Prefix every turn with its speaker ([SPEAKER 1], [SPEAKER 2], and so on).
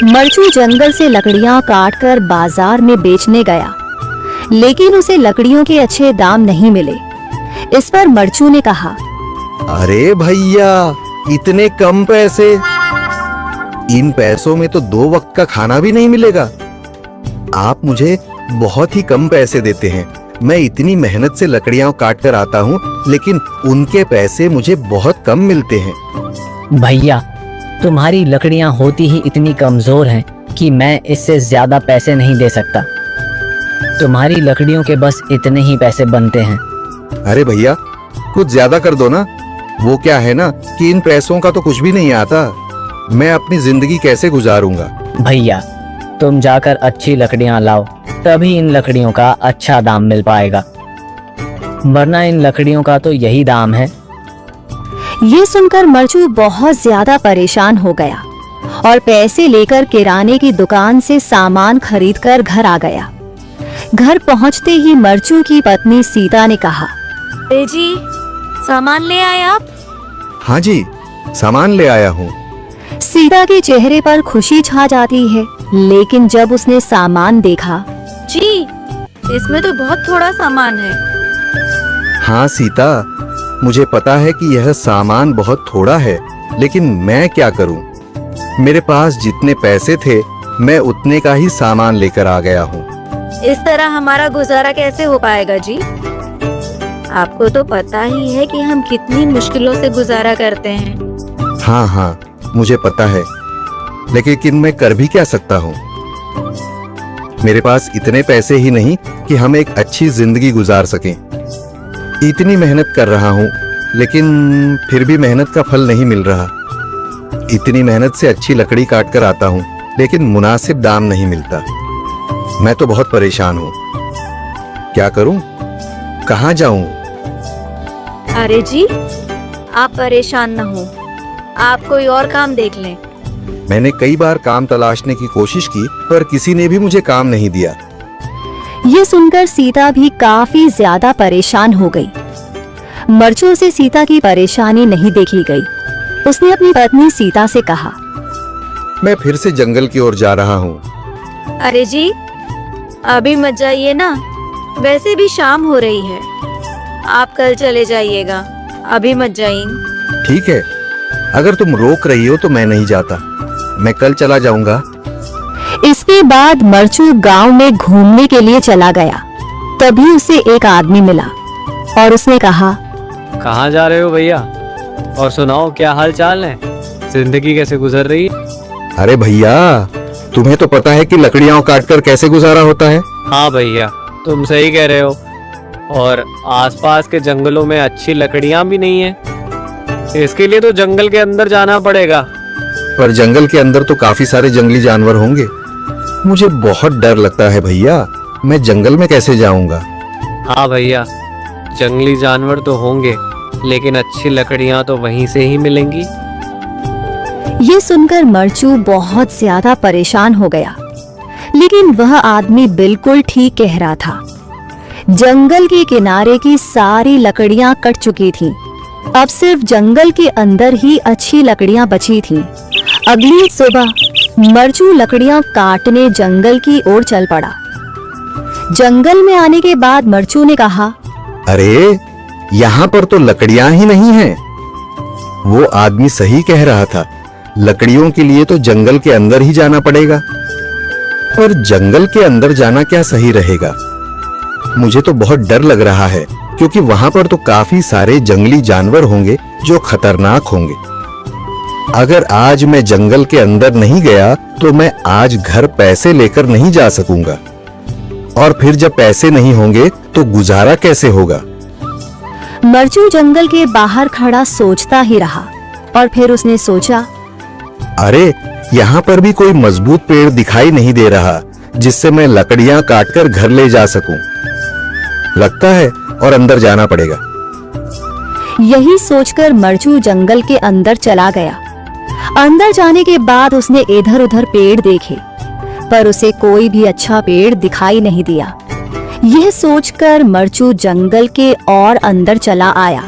[SPEAKER 1] मरचू जंगल से लकड़ियां काटकर बाजार में बेचने गया, लेकिन उसे लकड़ियों के अच्छे दाम नहीं मिले। इस पर मरचू ने कहा,
[SPEAKER 2] अरे भैया, इतने कम पैसे? इन पैसों में तो 2 वक्त का खाना भी नहीं मिलेगा। आप मुझे बहुत ही कम पैसे देते हैं। मैं इतनी मेहनत से लकड़ियां काट कर आता हूँ, लेकिन उनके पैसे मुझे बहुत कम मिलते हैं।
[SPEAKER 3] भैया, तुम्हारी लकड़ियां होती ही इतनी कमजोर हैं कि मैं इससे ज्यादा पैसे नहीं दे सकता। तुम्हारी लकड़ियों के बस इतने ही पैसे बनते हैं।
[SPEAKER 2] अरे भैया, कुछ ज्यादा कर दो ना। वो क्या है ना कि इन पैसों का तो कुछ भी नहीं आता। मैं अपनी जिंदगी कैसे गुजारूंगा?
[SPEAKER 3] भैया, तुम जाकर अच्छी लकड़ियां लाओ, तभी इन लकड़ियों का अच्छा दाम मिल पाएगा, वरना इन लकड़ियों का तो यही दाम है।
[SPEAKER 1] ये सुनकर मरचू बहुत ज्यादा परेशान हो गया और पैसे लेकर किराने की दुकान से सामान खरीदकर घर आ गया। घर पहुंचते ही मरचू की पत्नी सीता ने कहा,
[SPEAKER 4] अरे जी, सामान ले आए आप?
[SPEAKER 2] हाँ जी, सामान ले आया हूँ।
[SPEAKER 1] सीता के चेहरे पर खुशी छा जाती है, लेकिन जब उसने सामान देखा,
[SPEAKER 4] जी, इसमें तो बहुत थोड़ा सामान है।
[SPEAKER 2] हाँ सीता, मुझे पता है कि यह सामान बहुत थोड़ा है, लेकिन मैं क्या करूं? मेरे पास जितने पैसे थे, मैं उतने का ही सामान लेकर आ गया हूँ।
[SPEAKER 4] इस तरह हमारा गुजारा कैसे हो पाएगा जी? आपको तो पता ही है कि हम कितनी मुश्किलों से गुजारा करते हैं।
[SPEAKER 2] हाँ हाँ, मुझे पता है, लेकिन मैं कर भी क्या सकता हूँ? मेरे पास इतने पैसे ही नहीं कि हम एक अच्छी जिंदगी गुजार सकें। इतनी मेहनत कर रहा हूँ, लेकिन फिर भी मेहनत का फल नहीं मिल रहा। इतनी मेहनत से अच्छी लकड़ी काट कर आता हूँ, लेकिन मुनासिब दाम नहीं मिलता। मैं तो बहुत परेशान हूँ। क्या करूँ? कहाँ जाऊँ?
[SPEAKER 4] अरे जी, आप परेशान न हो, आप कोई और काम देख लें।
[SPEAKER 2] मैंने कई बार काम तलाशने की कोशिश की, पर किसी ने भी मुझे काम नहीं दिया।
[SPEAKER 1] ये सुनकर सीता भी काफी ज्यादा परेशान हो गई। मरचू से सीता की परेशानी नहीं देखी गई। उसने अपनी पत्नी सीता से कहा,
[SPEAKER 2] मैं फिर से जंगल की ओर जा रहा हूँ।
[SPEAKER 4] अरे जी, अभी मत जाइए ना, वैसे भी शाम हो रही है। आप कल चले जाइएगा, अभी मत जाइए।
[SPEAKER 2] ठीक है, अगर तुम रोक रही हो तो मैं नहीं जाता। मैं कल चला जाऊंगा।
[SPEAKER 1] इसके बाद मरचू गांव में घूमने के लिए चला गया। तभी उसे एक आदमी मिला और उसने कहा,
[SPEAKER 5] कहाँ जा रहे हो भैया? और सुनाओ, क्या हाल चाल है? जिंदगी कैसे गुजर रही है?
[SPEAKER 2] अरे भैया, तुम्हें तो पता है कि लकड़ियां काटकर कैसे गुजारा होता है।
[SPEAKER 5] हाँ भैया, तुम सही कह रहे हो। और आसपास के जंगलों में अच्छी लकड़ियां भी नहीं है। इसके लिए तो जंगल के अंदर जाना पड़ेगा।
[SPEAKER 2] पर जंगल के अंदर तो काफी सारे जंगली जानवर होंगे। मुझे बहुत डर लगता है भैया, मैं जंगल में कैसे जाऊंगा?
[SPEAKER 5] हाँ भैया, जंगली जानवर तो होंगे, लेकिन अच्छी लकड़ियां तो वहीं से ही मिलेंगी।
[SPEAKER 1] ये सुनकर मरचू बहुत ज्यादा परेशान हो गया, लेकिन वह आदमी बिल्कुल ठीक कह रहा था। जंगल के किनारे की सारी लकड़ियां कट चुकी थीं। अब सिर्फ जंगल के अंदर ही अच्छी लकड़ियां बची थीं। अगली सुबह मरचू लकड़ियां काटने जंगल की ओर चल पड़ा। जंगल में आने के बाद मरचू ने कहा,
[SPEAKER 2] अरे, यहाँ पर तो लकड़ियां ही नहीं हैं। वो आदमी सही कह रहा था, लकड़ियों के लिए तो जंगल के अंदर ही जाना पड़ेगा। और जंगल के अंदर जाना क्या सही रहेगा? मुझे तो बहुत डर लग रहा है, क्योंकि वहां पर तो काफी सारे जंगली जानवर होंगे जो खतरनाक होंगे। अगर आज मैं जंगल के अंदर नहीं गया तो मैं आज घर पैसे लेकर नहीं जा सकूंगा, और फिर जब पैसे नहीं होंगे तो गुजारा कैसे होगा?
[SPEAKER 1] मरचू जंगल के बाहर खड़ा सोचता ही रहा और फिर उसने सोचा,
[SPEAKER 2] अरे, यहाँ पर भी कोई मजबूत पेड़ दिखाई नहीं दे रहा जिससे मैं लकड़ियां काटकर घर ले जा सकूं। लगता है और अंदर जाना पड़ेगा।
[SPEAKER 1] यही सोचकर मरचू जंगल के अंदर चला गया। अंदर जाने के बाद उसने इधर उधर पेड़ देखे, पर उसे कोई भी अच्छा पेड़ दिखाई नहीं दिया। यह सोचकर मरचू जंगल के और अंदर चला आया।